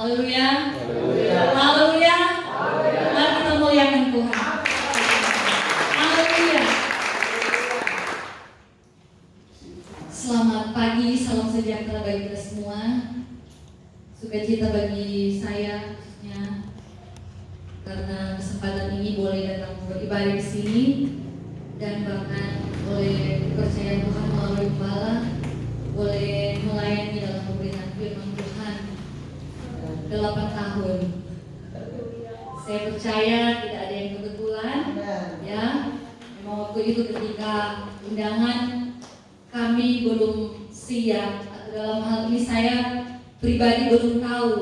Haleluya. Haleluya. Mari kita muliakan Tuhan. Haleluya. Selamat pagi, salam sejahtera bagi kita semua. Sukacita bagi saya khususnya karena kesempatan ini boleh datang beribadah di sini dan bahkan boleh percaya Tuhan melalui gembala, boleh melayani dalam pemberitaan firman Tuhan 8 tahun. Saya percaya tidak ada yang kebetulan, ya. Memang waktu itu ketika undangan kami belum siap, atau dalam hal ini saya pribadi belum tahu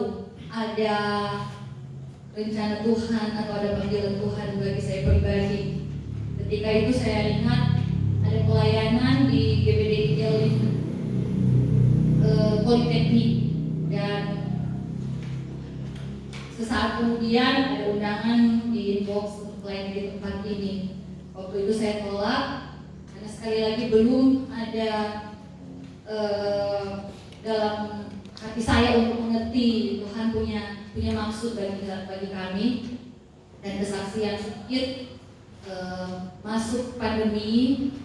ada rencana Tuhan atau ada panggilan Tuhan bagi saya pribadi. Ketika itu saya ingat ada pelayanan di GBD Jalin Politeknik, dan sesaat kemudian ada undangan di inbox untuk pelayanan di tempat ini. Waktu itu saya tolak karena sekali lagi belum ada dalam hati saya untuk mengerti Tuhan punya maksud bagi kami. Dan kesaksian sedikit, masuk pandemi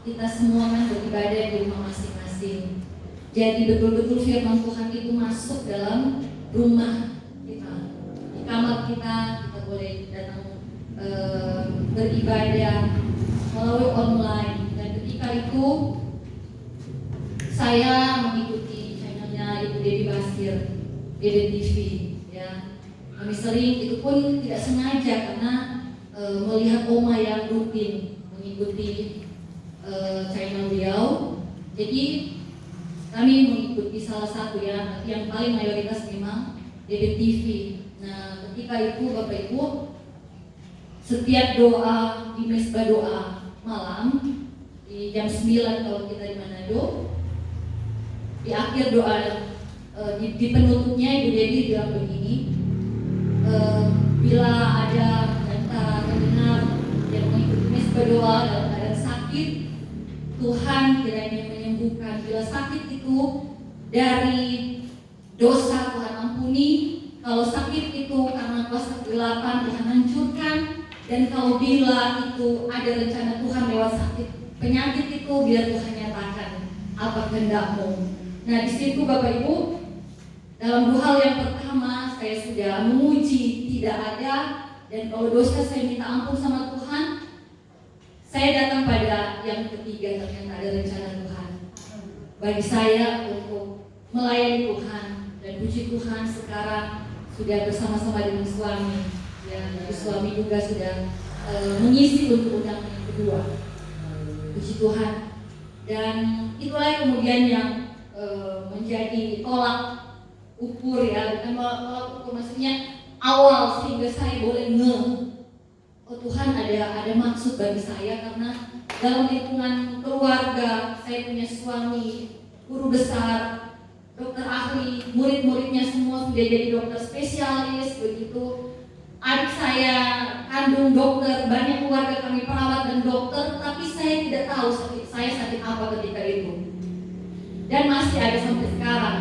kita semua kan beribadah di rumah masing-masing. Jadi betul-betul firman Tuhan itu masuk dalam rumah kita, di kamar kita boleh datang beribadah melalui online. Dan ketika itu saya mengikuti channelnya Ibu Dewi Basir, DDTV, ya. Kami sering, itu pun tidak sengaja karena melihat Oma yang rutin mengikuti channel beliau. Jadi kami mengikuti salah satu, ya, yang paling mayoritas memang DDTV. Nah, ketika itu Bapak Ibu, setiap doa di mesbah doa malam di jam 9 kalau kita di Manado, di akhir doa di penutupnya Ibu Dewi bilang begini, bila ada data terdengar yang mengikuti mesbah doa dalam keadaan sakit, Tuhan kiranya menyembuhkan. Bila sakit itu dari dosa, Tuhan ampuni. Kalau sakit itu karena kuasa kegelapan, Tuhan hancurkan. Dan kalau bila itu ada rencana Tuhan lewat sakit penyakit itu, biar Tuhan nyatakan apa kehendak-Mu. Nah, di situ Bapak Ibu, dalam 2 hal yang pertama saya sudah menguji tidak ada, dan kalau dosa saya minta ampun sama Tuhan. Saya datang pada yang ketiga, ternyata ada rencana Tuhan bagi saya untuk melayani Tuhan. Dan puji Tuhan sekarang sudah bersama-sama dengan suami, ya, suami juga sudah mengisi untuk undangan yang kedua. Puji Tuhan. Dan itulah kemudian yang menjadi tolak ukur, ya, bukan tolak ukur, maksudnya awal sehingga saya boleh oh Tuhan ada maksud bagi saya. Karena dalam lingkungan keluarga saya punya suami guru besar, dokter ahli, murid-muridnya semua sudah jadi dokter spesialis, begitu. Adik saya kandung dokter, banyak keluarga kami perawat dan dokter, tapi saya tidak tahu saya sakit apa ketika itu. Dan masih ada sampai sekarang.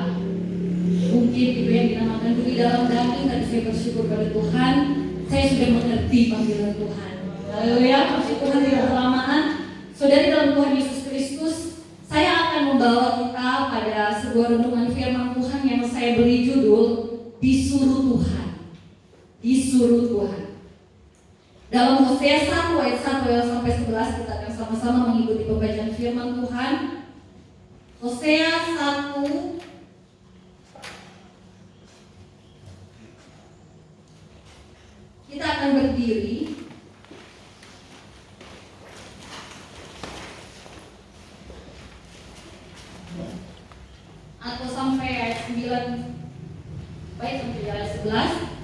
Mungkin itu yang dinamakan duri dalam daging, tapi saya bersyukur pada Tuhan, saya sudah mengerti panggilan Tuhan. Haleluya, puji Tuhan tidak berlamaan. Saudari dalam Tuhan Yesus Kristus, saya akan membawa kita pada sebuah renungan firman Tuhan yang saya beri judul Disuruh Tuhan. Disuruh Tuhan. Dalam Hosea 1 ayat 1 sampai 11 kita akan sama-sama mengikuti pembacaan firman Tuhan. Hosea 1 kita akan berdiri atau sampai ayat 9, baik sampai ayat 11.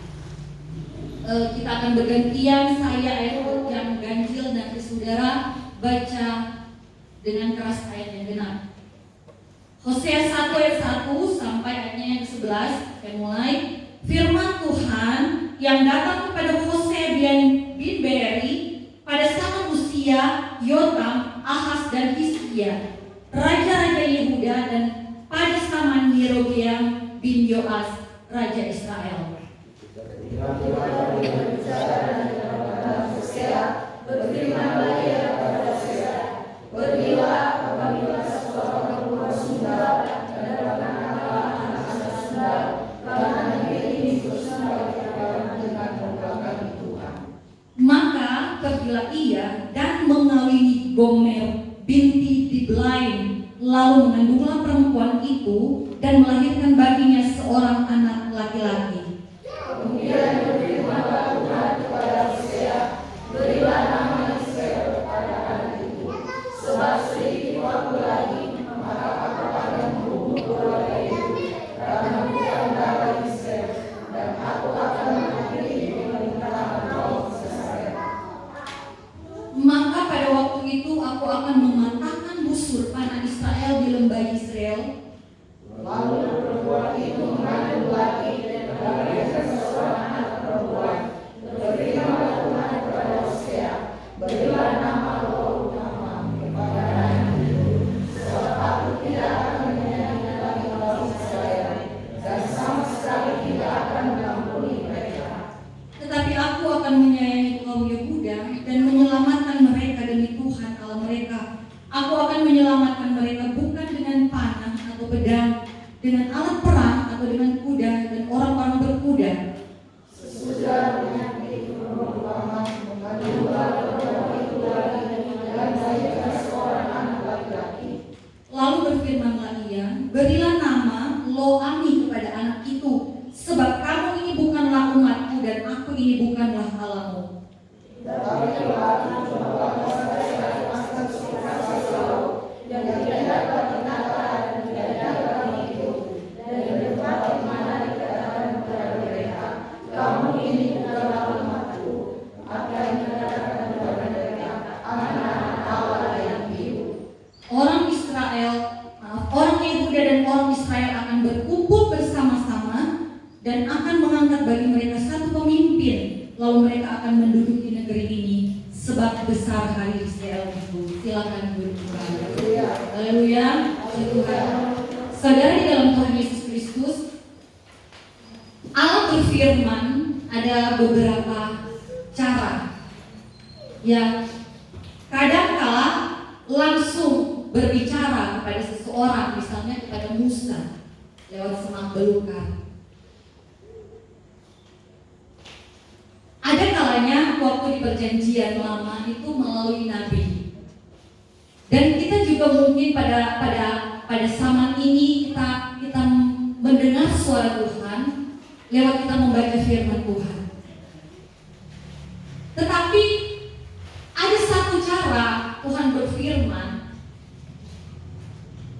Kita akan bergantian, saya ayat yang ganjil dan saudara baca dengan keras ayat yang genap. Hosea 1 ayat 1 sampai ayatnya yang ke-11. Saya mulai. Firman Tuhan yang datang kepada Hosea bin Beeri pada zaman Uzia, Yotam, Ahaz dan Hizkia, raja-raja Yehuda, dan pada zaman Yerobeam bin Yoas, Raja Israel. Berfirmanlah ia kepada Hosea, pergilah apabila seorang perempuan sundal dan dapatkanlah anak-anak sundal, karena negeri ini bersundal dengan pembangkang Tuhan. Maka pergilah ia dan mengawini Gomer binti Diblaim, lalu mengandunglah perempuan itu dan melahirkan baginya seorang anak laki-laki. Kemudian berfirmanlah Tuhan kepada Hosea, berilah nama Israel kepada anak itu, sebab sedikit waktu lagi maka aku akan membunuh keluarga itu, karena bukan darah Israel, dan aku akan mengakhiri pemerintahan kaum Israel. Maka pada waktu itu aku akan mematahkan busur panah Israel di lembah Israel. Lalu perempuan itu mengandung lagi dan melahirkan seorang anak perempuan. Berfirmanlah Tuhan kepada Hosea, berilah nama Lo-Ruhamah kepada anak itu, sebab aku tidak akan menyayangi lagi kaum Israel, dan sama sekali tidak akan mengampuni mereka. Tetapi aku akan menyayangi kaum Yehuda dan menyelamatkan mereka demi Tuhan Allah mereka. Aku akan menyelamatkan mereka bukan dengan panah atau pedang, dengan alat perang atau dengan kuda dan orang-orang berkuda. Sesudah menyakiti Lo-Ruhamah, mengandunglah perempuan itu lagi dan melahirkan seorang anak laki-laki. Lalu berfirmanlah ia, berilah nama Lo-Ami kepada anak itu, sebab kamu ini bukanlah umatku dan aku ini bukanlah Allahmu. Tetapi lelaki membawa saya akan suka laut dan tidak dapat menata dan tidak dapat menghidup, dan di tempat di mana dikatakan kepada mereka, kamu ini bukanlah umatku, akan dikatakan kepada mereka, anak-anak Allah yang hidup. Orang Yehuda dan orang Israel akan berkumpul bersama-sama dan akan mengangkat bagi mereka satu pemimpin, lalu mereka akan menduduki negeri ini, sebab besar hari Israel itu. Silakan berdoa. Haleluya. Saudara di dalam Tuhan Yesus Kristus, Allah berfirman ada beberapa cara yang kadangkala langsung berbicara kepada seseorang, misalnya kepada Musa lewat semak belukar. Ada kalanya waktu di perjanjian lama itu melalui nabi. Dan kita juga mungkin pada zaman ini kita mendengar suara Tuhan lewat kita membaca firman Tuhan. Tetapi ada satu cara Tuhan berfirman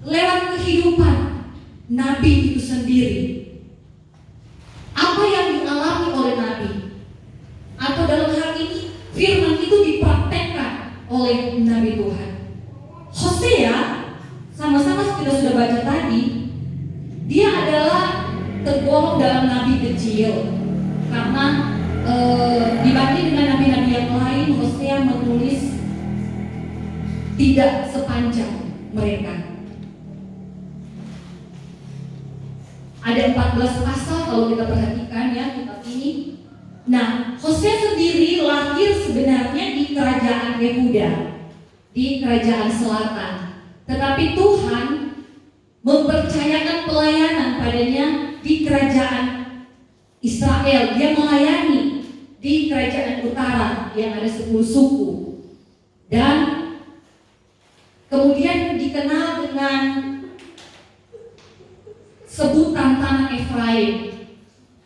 lewat kehidupan nabi itu sendiri. Apa yang dialami oleh nabi, atau dalam hal ini firman itu dipraktekkan oleh nabi Tuhan. Hosea, sama-sama kita sudah baca tadi, dia adalah tergolong dalam nabi kecil karena dibanding dengan nabi-nabi yang lain, Hosea menulis tidak sepanjang mereka. Ada 14 pasal kalau kita perhatikan ya kitab ini. Nah, Hosea sendiri lahir sebenarnya di kerajaan Yehuda, di kerajaan selatan. Tetapi Tuhan mempercayakan pelayanan padanya di kerajaan Israel. Dia melayani di kerajaan utara yang ada 10 suku. Dan kemudian dikenal dengan sebutan tanah Efraim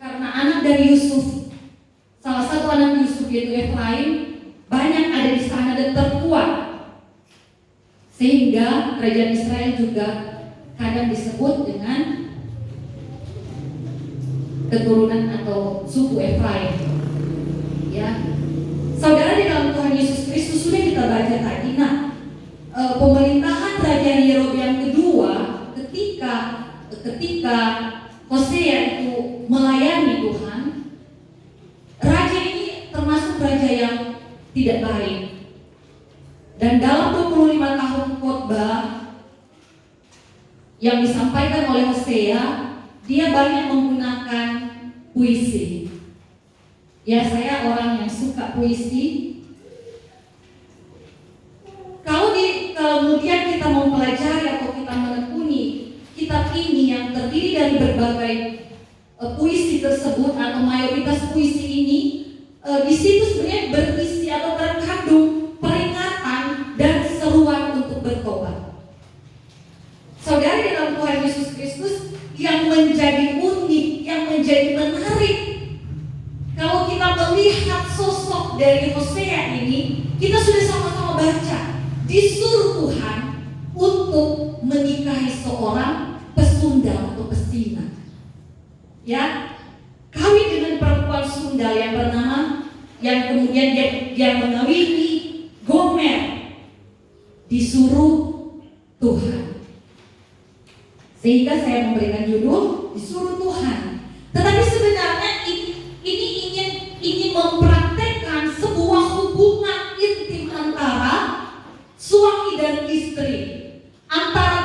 karena anak dari Yusuf, salah satu anak Yusuf yaitu Efraim, banyak ada di sana dan terkuat, sehingga kerajaan Israel juga kadang disebut dengan keturunan atau suku Efraim. Ya, saudara di dalam Tuhan Yesus Kristus sudah kita baca tadi. Nah, pemerintahan Raja Yerobeam kedua ketika Hosea itu melayani Tuhan, raja ini termasuk raja yang tidak baik. Dan dalam 25 tahun khotbah yang disampaikan oleh Hosea, dia banyak menggunakan puisi. Ya, saya orang yang suka puisi. Kalau kemudian kita mempelajari atau kita menekuni kitab ini yang terdiri dari berbagai puisi tersebut atau mayoritas puisi ini, di situ sebenarnya berisi atau terkandung peringatan dan seruan untuk bertobat. Saudari dalam Tuhan Yesus Kristus, yang menjadi unik, yang menjadi menarik, kalau kita melihat sosok dari Hosea ini, kita sudah sama-sama baca, disuruh Tuhan untuk menikahi seorang pesundal atau pesina. Ya, kawin dengan perempuan sundal yang bernama, yang kemudian dia mengawini Gomer, disuruh Tuhan. Sehingga saya memberikan judul disuruh Tuhan. Tetapi sebenarnya ini ingin mempraktekkan sebuah hubungan intim antara suami dan istri, antara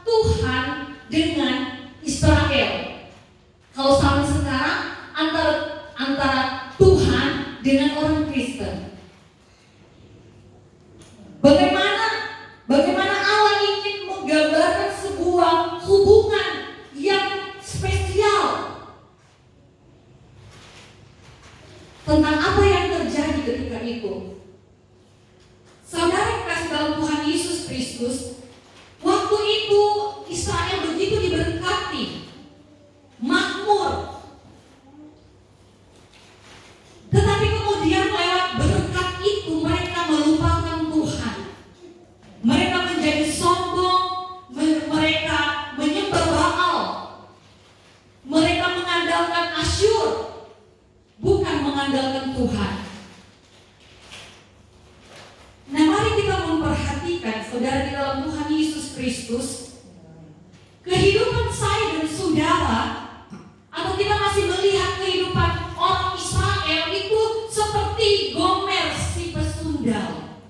Tuhan dengan Israel. Kalau sampai sekarang antara Tuhan dengan orang Kristen. Bagaimana Allah ingin menggambarkan sebuah hubungan yang spesial. Tentang apa yang terjadi ketika itu. Saudara yang kasih dalam Tuhan Yesus Kristus, waktu itu Israel begitu diberkati, makmur. Tetapi kemudian lewat berkat itu mereka melupakan Tuhan. Mereka menjadi sombong, mereka menyembah Baal. Mereka mengandalkan Asyur, bukan mengandalkan Tuhan. Nah, mari kita memperhatikan saudara di dalam Tuhan Yesus Kristus, kehidupan saya dan saudara, atau kita masih melihat kehidupan orang Israel itu seperti Gomer si pesundal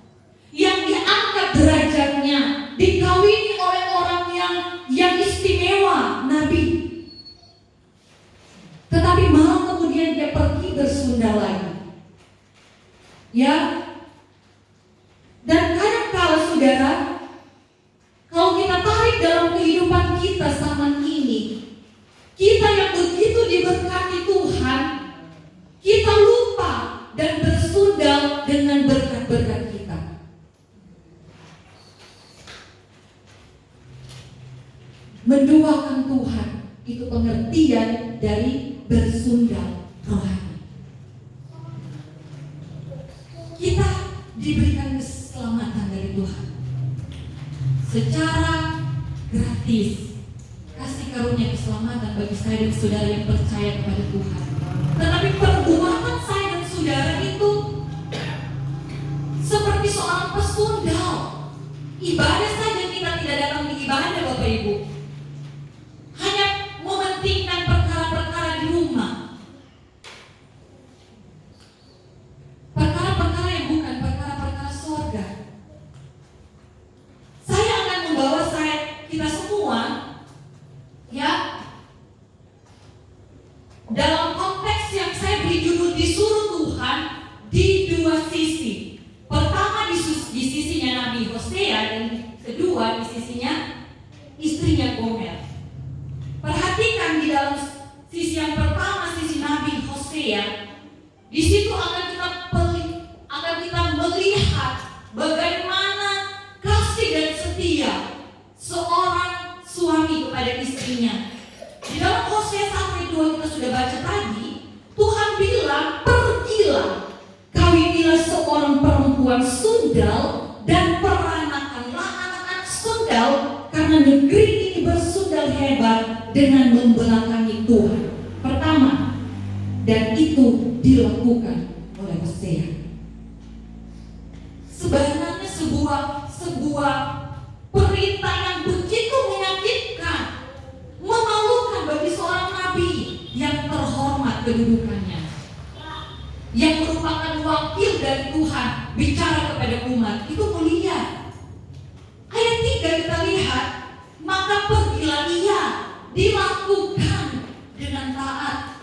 yang diangkat derajatnya, dikawini oleh orang yang istimewa, nabi. Tetapi malah kemudian dia pergi bersundal lagi. Ya. Dan kadang-kala saudara, kalau kita tarik dalam kehidupan kita zaman ini, kita yang begitu diberkati Tuhan, kita lupa dan bersundal dengan berkat-berkat kita. Menduakan Tuhan, itu pengertian dari bersundal rohani. Kita diberikan keselamatan dari Tuhan secara gratis. Kasih karunia keselamatan bagi saya dan saudara yang percaya kepada Tuhan. Tetapi perbuatan saya dan saudara itu seperti seorang pesundal. Ibadah saja kita tidak datang di ibadah, Bapak Ibu. Hanya mementingkan perkara-perkara di rumah. Perkara-perkara yang bukan perkara-perkara surga. Saya akan membawa kita semua, ya, dalam konteks yang saya beri judul disuruh Tuhan di dua sisi. Pertama di sisinya Nabi Hosea, dan kedua di sisinya istrinya Gomer. Perhatikan di dalam sisi yang pertama, sisi Nabi Hosea. Di situ akan kita melihat bagaimana kasih dan setia seorang suami kepada istrinya. Di dalam Hosea 1:2 kita sudah baca tadi, Tuhan bilang, pergilah, kawinilah seorang perempuan sundal dan peranakanlah anak-anak sundal, karena negeri ini bersundal hebat dengan membelakangi Tuhan. Pertama, dan itu dilakukan oleh Hosea. Sebenarnya sebuah perintah yang begitu menyakitkan, memalukan bagi seorang nabi yang terhormat kedudukannya, yang merupakan wakil dari Tuhan bicara kepada umat. Itu mulia. Ayat 3 kita lihat, maka pergilah ia, dilakukan dengan taat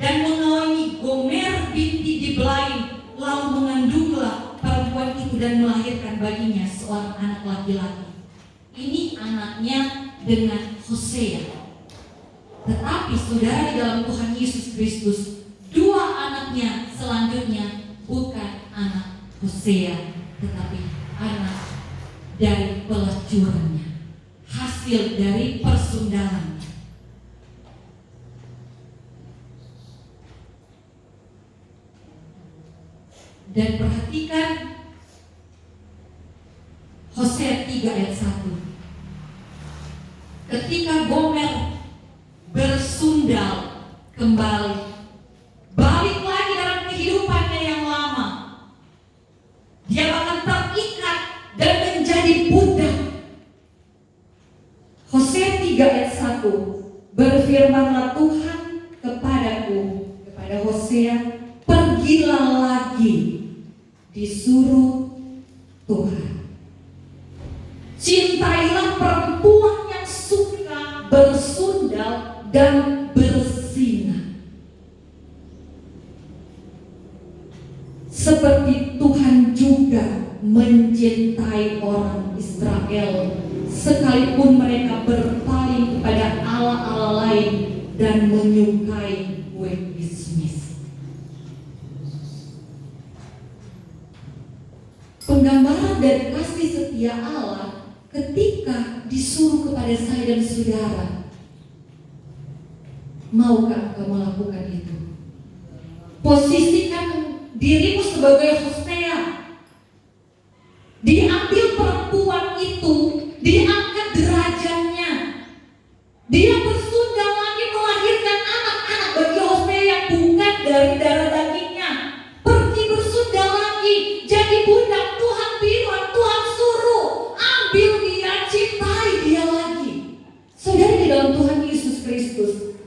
dan mengawini Gomer binti Diblaim, lalu mengandunglah perempuan itu dan melahirkan baginya seorang anak laki-laki. Ini anaknya dengan Hosea. Tetapi saudara di dalam Tuhan Yesus Kristus, dua anaknya selanjutnya bukan anak Hosea, tetapi anak dari pelacurannya, hasil dari persundalannya. Dan perhatikan Hosea 3 ayat 1. Ketika Gomer bersundal kembali, balik lagi dalam kehidupannya yang lama, dia akan terikat dan menjadi budak. Hosea 3 ayat 1, berfirmanlah Tuhan kepadaku, kepada Hosea, pergilah lagi, disuruh Tuhan. Cintailah perempuan yang suka bersundal dan berzina, seperti Tuhan juga mencintai orang Israel, sekalipun mereka berpaling kepada Allah-Allah lain dan menyukai kue kismis. Penggambaran dari kasih setia Allah ketika disuruh kepada saya dan saudara. Maukah kamu melakukan itu? Posisikan dirimu sebagai Hosea. Diambil perempuan itu, diangkat derajatnya. Dia bersundal lagi melahirkan anak-anak bagi Hosea yang bukan dari darah dagingnya. Pergi bersundal lagi, jadi budak. Tuhan bilang, Tuhan suruh, ambil dia, cintai dia lagi. Saudara di dalam Tuhan Yesus Kristus,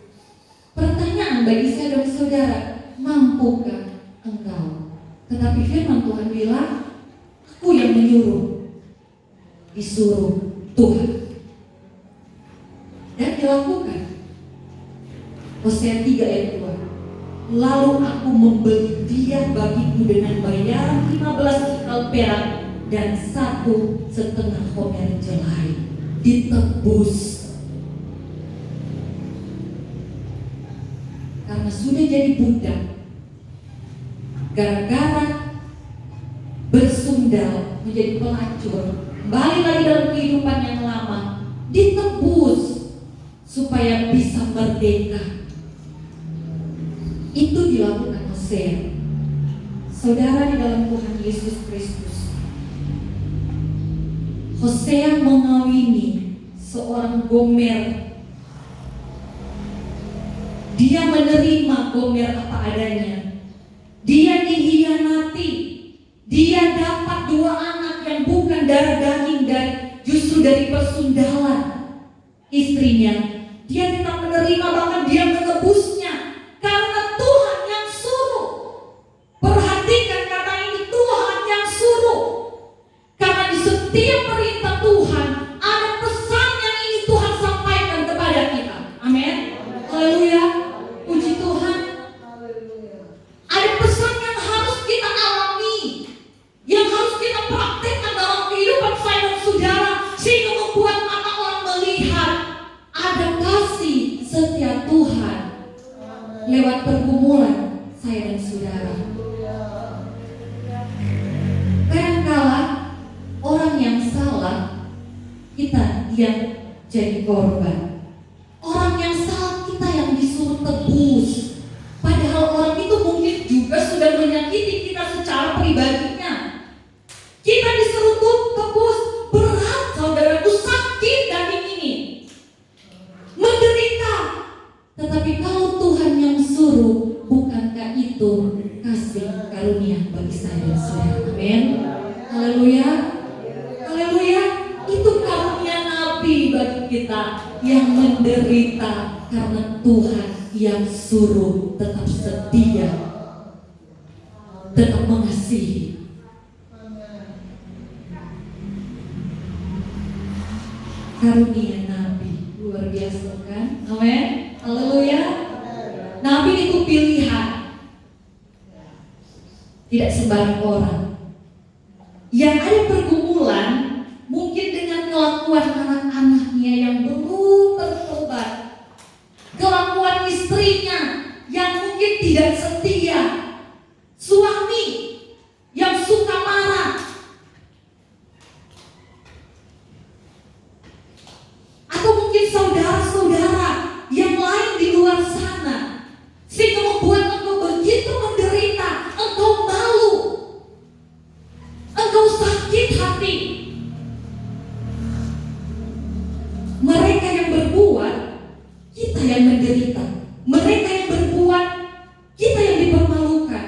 pertanyaan bagi saya dan saudara, mampukah engkau? Tetapi firman Tuhan bilang, aku yang menyuruh, disuruh Tuhan, dan dilakukan. Hosea 3 ayat 2. Lalu aku membeli dia bagiku dengan bayaran 15 shekal perak dan 1,5 homer jelai. Ditebus. Karena sudah jadi budak, gara-gara bersundal menjadi pelacur, balik lagi dalam kehidupan yang lama, ditebus supaya bisa merdeka. Itu dilakukan Hosea. Saudara di dalam Tuhan Yesus Kristus, Hosea mengawini seorang Gomer. Dia menerima Gomer apa adanya. Dia dihianati. Dia dapat 2 anak yang bukan darah daging dan justru dari persundalan istrinya. Dia tetap menerima, bahkan dia menebusnya karena Tuhan yang suruh. Perhatikan kata ini, Tuhan yang suruh. Karena di setiap perintah Tuhan ada pesan yang ingin Tuhan sampaikan kepada kita. Amin. Haleluya. Puji Tuhan. Ada pesan yang harus kita alami, yang harus kita praktekkan dalam kehidupan saya dan saudara, sehingga membuat mata orang melihat ada kasih setia Tuhan lewat pergumulan saya dan saudara. Kadangkala orang yang salah, kita yang jadi korban. Orang yang salah, kita yang disuruh tebus. Padahal orang itu mungkin juga sudah menyakiti kita secara pribadinya. Kita disuruh tebus. Berat saudaraku, sakit daging ini, menderita. Tetapi kalau Tuhan yang suruh, bukankah itu kasih karunia bagi saya dan saudara? Amin. Haleluya. Haleluya. Itu karunia Nabi bagi kita yang menderita karena Tuhan yang suruh tetap setia, tetap mengasihi. Karunia Nabi luar biasa kan? Amin. Haleluya. Nabi itu pilihan, tidak sembarang orang. Yang ada pergumulan mungkin dengan kelakuan anak-anaknya yang belum bertobat, kelakuan istrinya yang mungkin tidak setia, suami yang suka marah, atau mungkin saudara-saudara yang lain di luar sana, sehingga membuat engkau begitu menderita, engkau malu, engkau sakit hati. Mereka yang berbuat, kita yang menderita. Mereka yang berbuat, kita yang dipermalukan.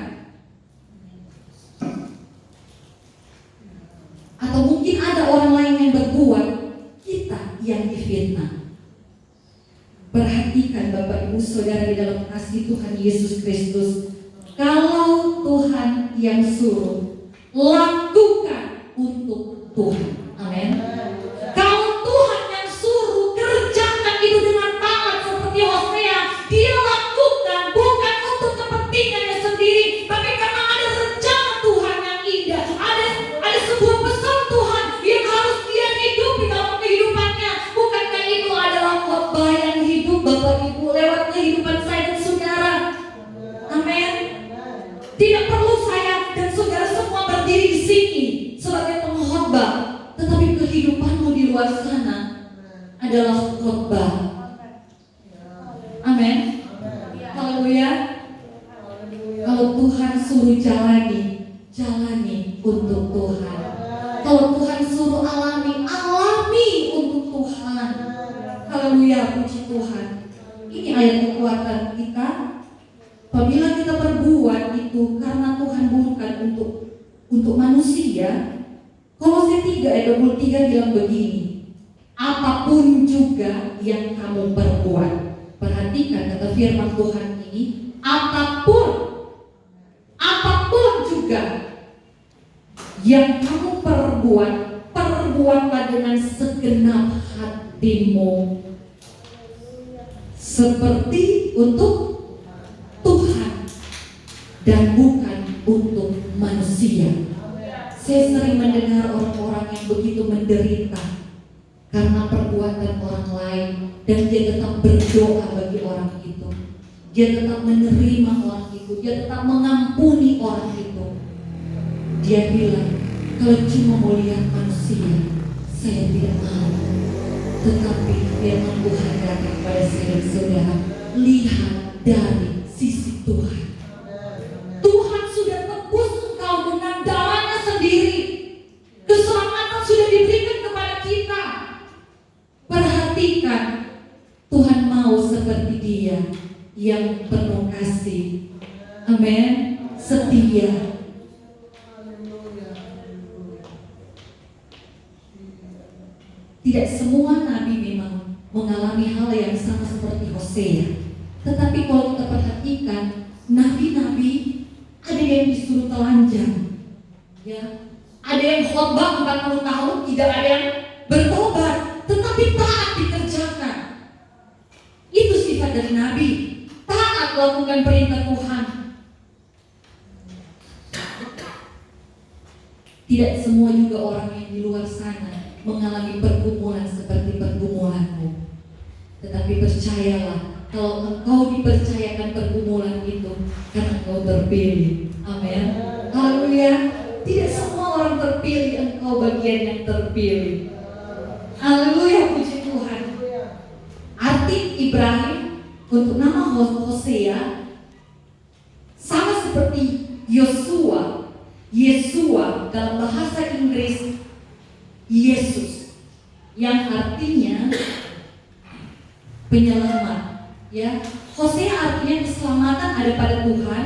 Atau mungkin ada orang lain yang berbuat, kita yang difitnah. Perhatikan Bapak Ibu Saudara di dalam kasih Tuhan Yesus Kristus. Kalau Tuhan yang suruh, lakukan untuk Tuhan. Amin. Kalau Tuhan yang suruh, kerjakan itu dengan taat seperti Hosea. Dia lakukan bukan untuk kepentingannya sendiri, tapi karena ada rencana Tuhan yang indah. Ada sebuah pesan Tuhan yang harus dia hidupi dalam kehidupannya. Bukankah itu adalah khotbah yang hidup Bapak Ibu lewat kehidupan saya dan saudara? Amin. Tidak perlu saya dan saudara semua berdiri di sini sebagai pengkhotbah, tetapi kehidupanmu di luar sana adalah khotbah. Amin. Haleluya. Kalau Tuhan suruh jalani untuk Tuhan. Kalau Tuhan suruh alami untuk Tuhan. Haleluya, puji Tuhan. Ini ayat kekuatan kita. Apabila kita berbuat itu karena Tuhan bukan untuk manusia. Kolose 3 ayat 23 bilang begini, apapun juga yang kamu perbuat. Perhatikan kata firman Tuhan ini, apapun juga yang kamu perbuatlah dengan segenap hatimu, seperti untuk Tuhan dan bukan untuk manusia. Saya sering mendengar orang-orang yang begitu menderita karena perbuatan orang lain, dan dia tetap berdoa bagi orang itu. Dia tetap menerima orang itu, dia tetap mengampuni orang itu. Dia bilang, kalau cuma mau lihat manusia, saya tidak mau. Tetapi firman Tuhan datang pada saya dan saudara, lihat dari sisi Tuhan. Tuhan sudah tebus engkau dengan darahnya sendiri. Keselamatan sudah diberikan kepada kita. Perhatikan, Tuhan mau seperti Dia yang penuh kasih. Amin. Setia. Tidak semua nabi memang mengalami hal yang sama seperti Hosea. Tetapi kalau kita perhatikan, nabi-nabi ada yang disuruh telanjang, ya, ada yang khotbah 40 tahun, tidak ada yang bertobat, tetapi taat dikerjakan. Itu sifat dari nabi, taat melakukan perintah Tuhan. Tidak semua juga orang yang di luar sana mengalami pergumulan seperti pergumulanmu. Tetapi percayalah, kalau engkau dipercayakan pergumulan itu karena engkau terpilih. Amin. Haleluya. Tidak semua orang terpilih, engkau bagian yang terpilih. Haleluya, puji Tuhan. Arti Ibrani untuk nama Hosea sama seperti Yosua dalam bahasa Inggris Yesus, yang artinya penyelamat, ya. Hosea artinya keselamatan ada pada Tuhan,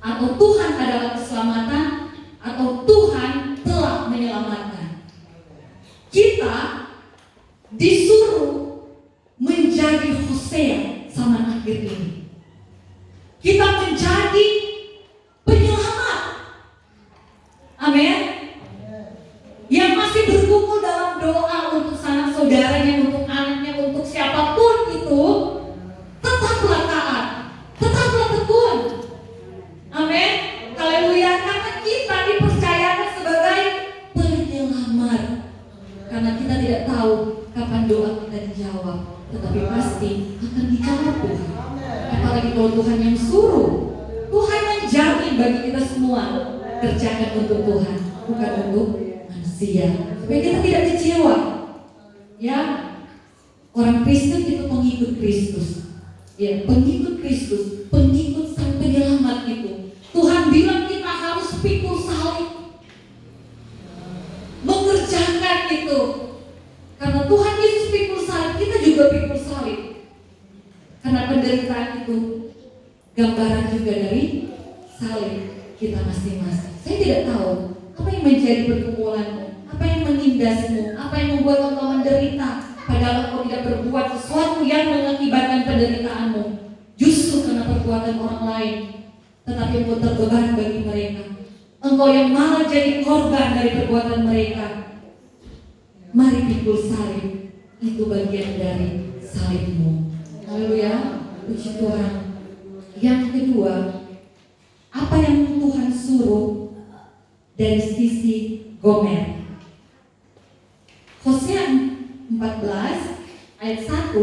atau Tuhan adalah keselamatan, atau Tuhan telah menyelamatkan. Kita disuruh menjadi Hosea zaman akhir ini. Kita menjadi penyelamat. Amin. Yang masih bergumul dalam doa untuk sanak saudaranya, untuk anaknya, untuk siapapun itu, tetaplah taat, tetapi pasti akan dijawab Tuhan. Apalagi kalau Tuhan yang suruh, Tuhan menjamin bagi kita semua, kerjakan untuk Tuhan, bukan untuk manusia, supaya kita tidak kecewa. Ya, orang Kristen itu pengikut Kristus. Ya, pengikut Kristus, pengikut Sang Penyelamat itu. Tuhan bilang kita harus pikul salib, mengerjakan itu. Karena Tuhan Yesus pikul salib, kita juga pikul salib. Karena penderitaan itu gambaran juga dari salib kita masing-masing. Saya tidak tahu apa yang menjadi pergumulanmu, apa yang menindasmu, apa yang membuat engkau menderita, padahal engkau tidak berbuat sesuatu yang mengakibatkan penderitaanmu, justru karena perbuatan orang lain, tetapi engkau terbeban bagi mereka. Engkau yang malah jadi korban dari perbuatan mereka. Mari pikul salib, itu bagian dari salibmu. Haleluya, puji Tuhan. Yang kedua, apa yang Tuhan suruh dari sisi Gomer. Hosea 14 ayat 1,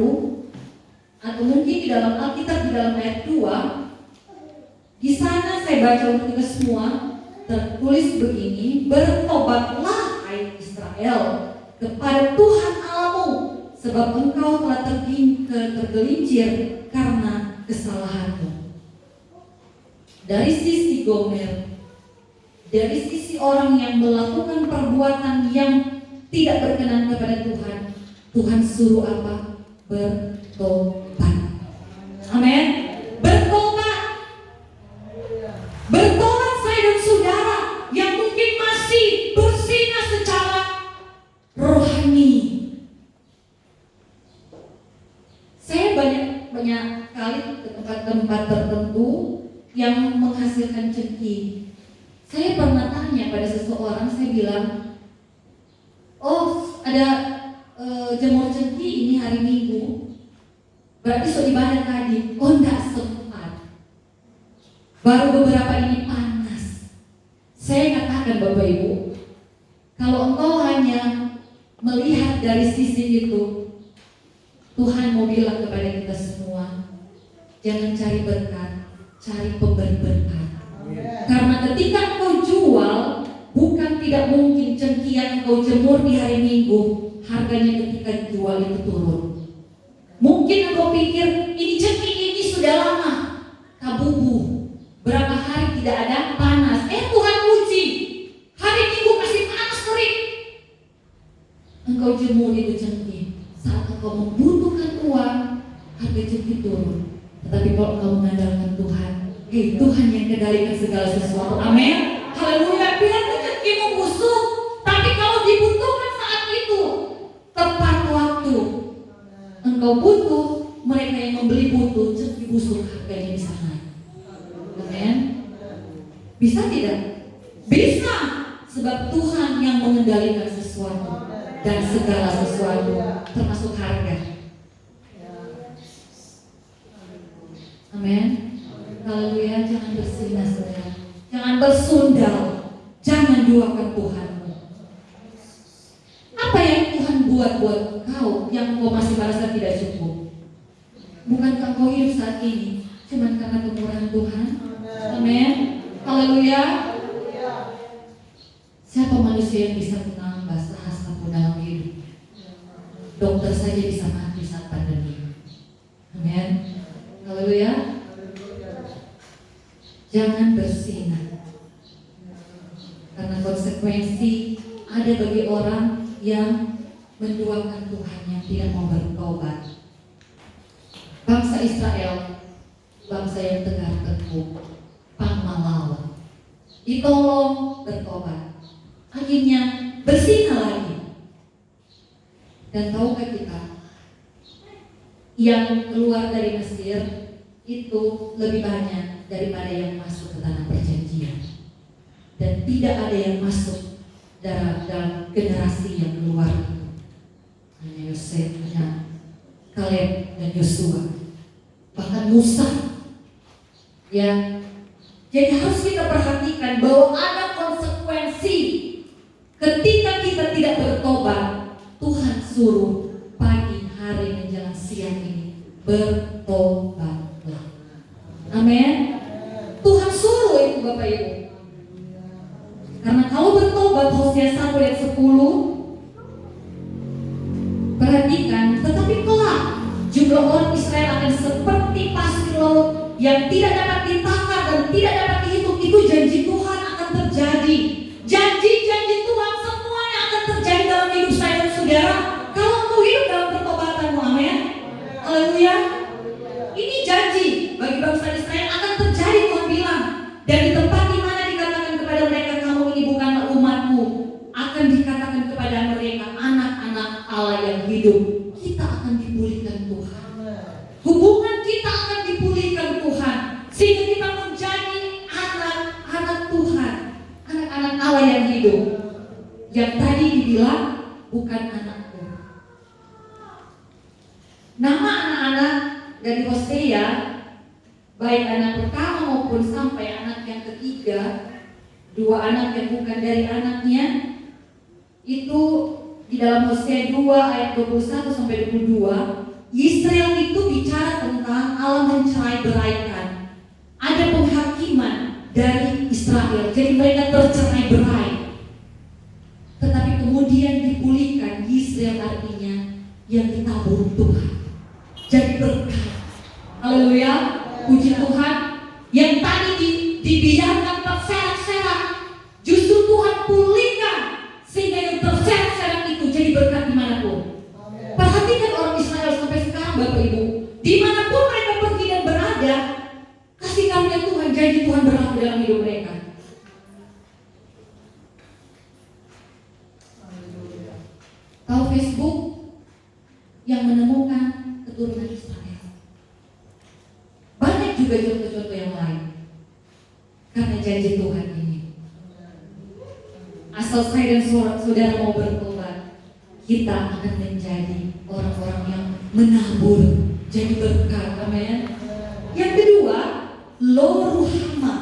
atau mungkin di dalam Alkitab di dalam ayat 2, di sana saya baca untuk kita semua, tertulis begini, bertobatlah hai Israel kepada Tuhan Allahmu, sebab engkau telah tergelincir karena kesalahanmu. Dari sisi Gomer, dari sisi orang yang melakukan perbuatan yang tidak berkenan kepada Tuhan, Tuhan suruh apa? Bertobat. Amin. Bertobat. Bertobat saya dan saudara yang mungkin masih bersinah secara rohani. Saya banyak kali ke tempat-tempat tertentu yang menghasilkan cengkih. Saya pernah tanya pada seseorang, saya bilang, oh ada jemur cengkih ini hari Minggu, berarti so ibadah tadi. Oh enggak sempat, baru beberapa ini panas. Saya katakan Bapak Ibu, kalau engkau hanya melihat dari sisi itu, Tuhan mau bilang kepada kita semua, jangan cari berkat, cari pemberi berkat. Karena ketika engkau jual, bukan tidak mungkin cengkih yang engkau jemur di hari Minggu, harganya ketika jual itu turun. Mungkin engkau pikir ini cengkih ini sudah lama kabubu, berapa hari tidak ada panas. Tuhan uji, hari Minggu masih panas terik. Engkau jemur itu cengkih, saat engkau membutuhkan uang, harga cengkih turun. Tetapi kalau engkau mengandalkan Tuhan, Tuhan yang kendalikan segala sesuatu. Amin. Haleluya. Biar cengkihmu busuk, tapi kalau dibutuhkan saat itu, tepat waktu engkau butuh, mereka yang membeli butuh, cengkih busuk harganya bisa naik. Amin. Bisa tidak? Bisa. Sebab Tuhan yang mengendalikan sesuatu dan segala sesuatu, termasuk harga. Amin. Haleluya. Jangan bersinah saudara, jangan bersundal, jangan duakan Tuhanmu. Apa yang Tuhan buat engkau yang engkau masih merasa tidak cukup? Bukankah engkau hidup saat ini cuma karena kemurahan Tuhan? Amin. Haleluya. Siapa manusia yang bisa menang basah hasratmu dalam hidup? Dokter saja bisa mati saat pandemi. Amin. Haleluya. Jangan bersinah, karena konsekuensi ada bagi orang yang menduakan Tuhan yang tidak mau bertobat. Bangsa Israel, bangsa yang tegar tengkuk, pangmalawan, ditolong bertobat, akhirnya bersinah lagi. Dan tahukah kita, yang keluar dari Mesir itu lebih banyak daripada yang masuk ke tanah perjanjian, dan tidak ada yang masuk dalam generasi yang keluar itu. Hanya Yosef, hanya Kaleb dan Yosua, bahkan Musa. Ya, jadi harus kita perhatikan bahwa ada konsekuensi ketika kita tidak bertobat. Tuhan suruh pagi hari menjelang siang ini, bertobatlah. Amin. Tuhan suruh itu Bapak Ibu. Karena kalau bertobat, Hosea 1 ayat 10, perhatikan, tetapi kelak jumlah orang Israel akan seperti pasir laut yang tidak dapat ditakar dan tidak dapat dihitung. Itu janji Tuhan akan terjadi. Janji-janji Tuhan semuanya akan terjadi dalam hidup saya dan saudara kalau mau hidup dalam pertobatanmu. Amin. Haleluya. Ini janji bagi bangsa Israel akan terjadi. Tuhan bilang, dan di tempat di mana dikatakan kepada mereka kamu ini bukanlah umatku, akan dikatakan kepada mereka anak-anak Allah yang hidup. Kita akan dipulihkan Tuhan. Hubungan kita akan dipulihkan Tuhan, sehingga kita menjadi anak-anak Tuhan, anak-anak Allah yang hidup. Yang tadi dibilang bukan anakku. Nama anak-anak dari Hosea, baik anak pertama maupun sampai anak yang ketiga, dua anak yang bukan dari anaknya, itu di dalam Hosea 2 ayat 21 sampai 22, Israel itu bicara tentang Allah mencerai beraikan. Ada penghakiman dari Israel, jadi mereka tercerai berai. Tetapi kemudian dipulihkan. Israel artinya yang ditabur Tuhan, jadi berkat. Haleluya, puji Tuhan. Yang tadi dibiarkan terserak-serak, justru Tuhan pulihkan sehingga yang terserak-serak itu jadi berkat dimanapun. Perhatikan orang Israel sampai sekarang Bapak Ibu, dimanapun mereka pergi dan berada, kasih karunia Tuhan, janji Tuhan berlaku dalam hidup mereka. Tahu Facebook yang menemukan keturunan Israel. Banyak juga contoh-contoh yang lain. Karena janji Tuhan ini. Asal saya dan saudara mau bertobat, kita akan menjadi orang-orang yang menabur, jadi berkat. Amin. Yang kedua, lo ruhama,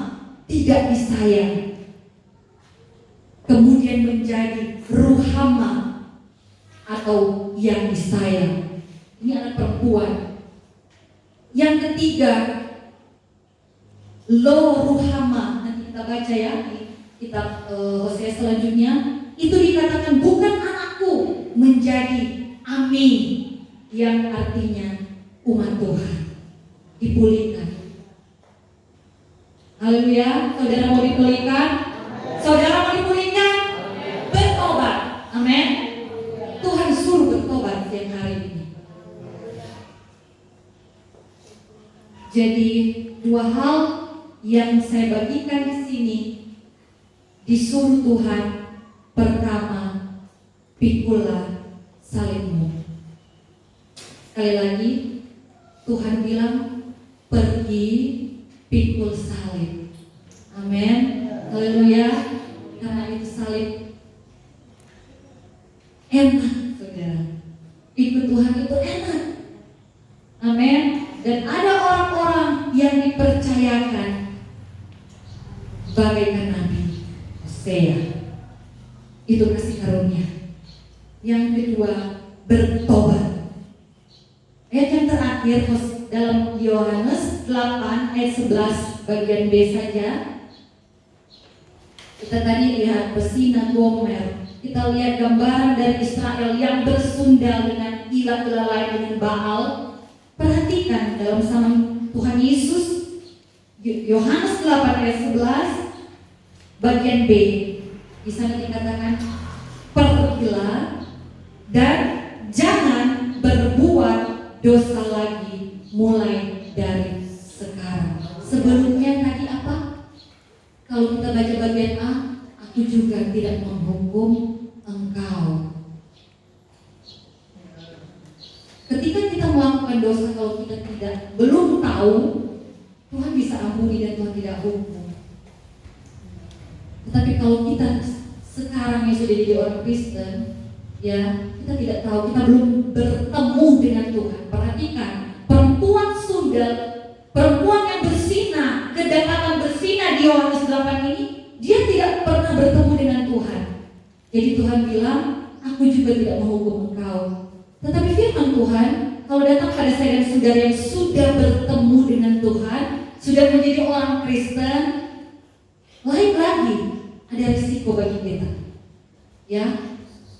tidak disayang, kemudian menjadi ruhama atau yang disayang. Ini anak perempuan. Yang ketiga, lo ruhama, nanti kita baca ya di kitab Hosea selanjutnya, itu dikatakan bukan anakku, menjadi Ami, yang artinya umat Tuhan, dipulihkan. Haleluya. Saudara mau dipulihkan? Saudara mau dipulihkan? Bertobat. Amin. Tuhan suruh bertobat yang hari ini. Jadi dua hal yang saya bagikan di sini disuruh Tuhan. Pertama, pikulah salibmu. Sekali lagi Tuhan bilang pergi pikul salib. Amin. Haleluya. Karena itu salib enak, saudara. Ikut Tuhan itu enak. Amin. Dan ada orang-orang yang dipercayakan bagaikan Nabi Hosea. Itu kasih karunia. Yang kedua, bertobat. Ayat yang terakhir dalam Yohanes 8 ayat 11 bagian B saja. Kita tadi lihat Besina Gomer. Kita lihat gambaran dari Israel yang bersundal dengan ilah-ilah lain, dengan Baal. Perhatikan dalam zaman Tuhan Yesus, Yohanes 8 ayat 11 bagian B. Di sana dikatakan, pergilah dan jangan berbuat dosa lagi mulai dari sekarang. Sebelumnya tadi apa? Kalau kita baca bagian A, aku juga tidak menghukum engkau. Ketika kita melakukan dosa, kalau kita belum tahu, Tuhan bisa ampuni dan Tuhan tidak hukum. Tetapi kalau kita sekarang yang sudah jadi orang Kristen, ya, kita tidak tahu, kita belum bertemu dengan Tuhan. Perhatikan, perempuan sundal, perempuan yang berzina, kedapatan berzina di Yohanes 8 ini, dia tidak pernah bertemu dengan Tuhan. Jadi Tuhan bilang, aku juga tidak menghukum engkau. Tetapi firman Tuhan kalau datang pada saya dan saudara yang sudah bertemu dengan Tuhan, sudah menjadi orang Kristen, lain lagi ada risiko bagi kita. Ya,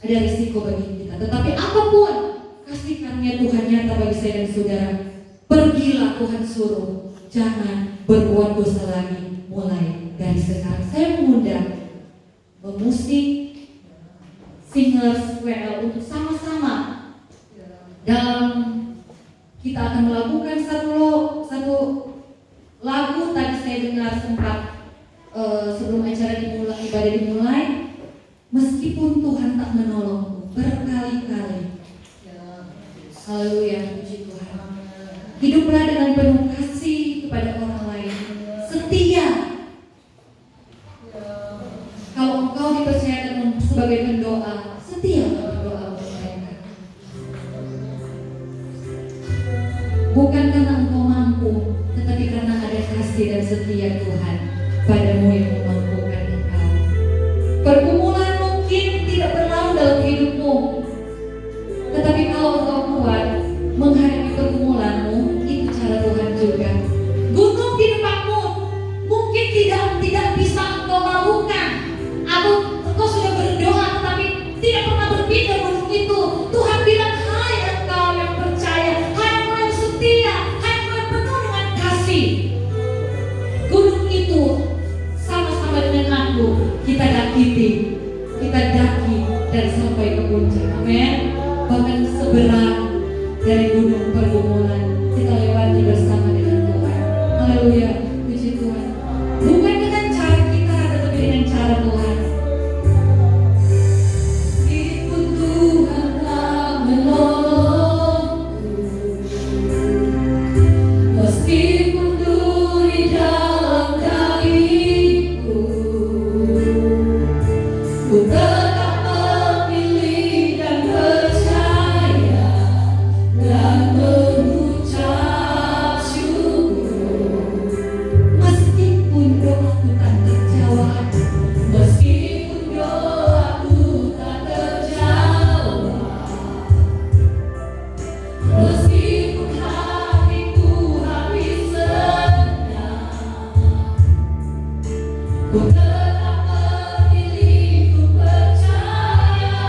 ada risiko bagi kita. Tetapi apapun kasih karunia Tuhan nyata bagi saya dan saudara, pergilah Tuhan suruh, jangan berbuat dosa lagi mulai dari sekarang. Saya mengundang pemusik, singers, WL untuk sama-sama dalam kita akan melakukan satu lagu. Tadi saya dengar sempat sebelum acara dimulai, ibadah dimulai, meskipun Tuhan tak menolongku berkali-kali. Haleluya, puji Tuhan. Hiduplah dengan penuh kasih kepada orang lain, setia. Kalau engkau dipercayakan sebagai pendoa, setia berdoa untuk mereka. Bukan karena engkau mampu, tetapi karena ada kasih dan setia Tuhan padamu yang memampukan engkau. Pergumulan mungkin tidak berlalu dalam hidupmu, tetapi kalau engkau kuat menghadapi pergumulanmu, itu cara Tuhan juga. Gunung di depanmu mungkin tidak bisa engkau lakukan, atau engkau sudah berdoa tetapi tidak pernah berpindah gunung itu. Tuhan bilang, hai engkau yang percaya, hai engkau yang setia, hai engkau yang penuh dengan kasih, gunung itu sama-sama dengan aku kita daki dan sampai ke puncak. Amin. Bahkan seberang dari gunung pergumulan kita lewati bersama dengan Tuhan. Haleluya, puji Tuhan. Bukan dengan cara kita, tetapi dengan cara Tuhan. Meskipun Tuhan tak menolongku, meskipun duri dalam dagingku, ku tetap memilih dan percaya dan mengucap syukur. Meskipun doaku tak terjawab, meskipun doaku tak terjawab, meskipun hatiku habis senang, ku tetap memilih, ku percaya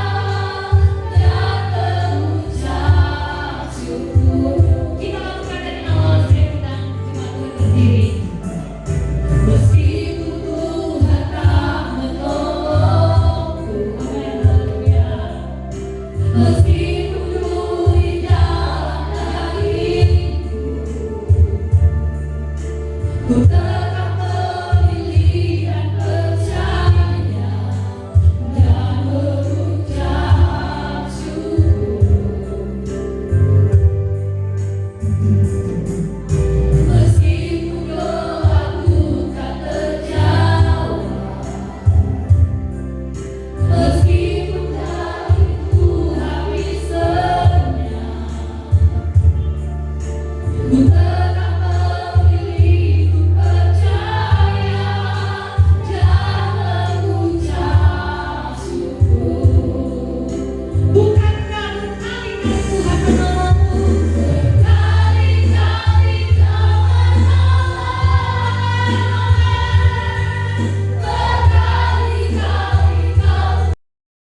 dan mengucap syukur. Kita lakukan dari awal, saya undang jemaat Tuhan berdiri. Meskipun Tuhan tak menolongku, amin, haleluya. Meskipun duri dalam dagingku, ku